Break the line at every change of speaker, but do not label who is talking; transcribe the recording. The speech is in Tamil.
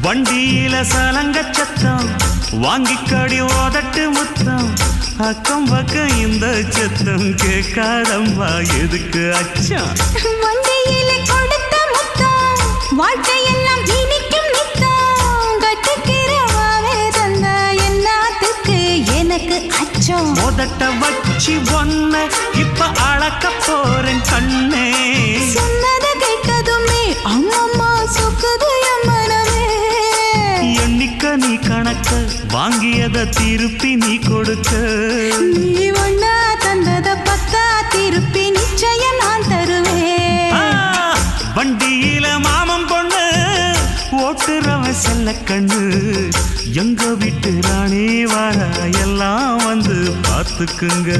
வண்டியில சலங்க சத்தம் வாங்கிக்கடி ஓதட்டு முத்தம் அக்கம் பக்கம் இந்த சத்தம் கேட்காதம்மா எதுக்கு அச்சம்
வண்டியில கொடுத்த முத்தம் வாழ்க்கையெல்லாம் இனிக்கும் நித்தம் கட்டுக்கிறவாவே தந்த எல்லாத்துக்கு எனக்கு அச்சம்
முதட்ட வச்சு ஒன்ன இப்ப அளக்க போறேன் கண்ணே
சொன்னத கேட்டதுமே அம்மம்மா சொக்குது என் மனமே
எண்ணிக்க நீ கணக்க வாங்கியத திருப்பி நீ கொடுக்க
நீ ஒண்ணா தந்தத பத்தா திருப்பி நிச்சயம் நான் தருவேன்
வண்டியில மாமன் பொண்ணு ஓட்டுறவன் செல்ல கண்ணு எங்க வீட்டு ராணி வர எல்லாம் வந்து பார்த்துக்குங்க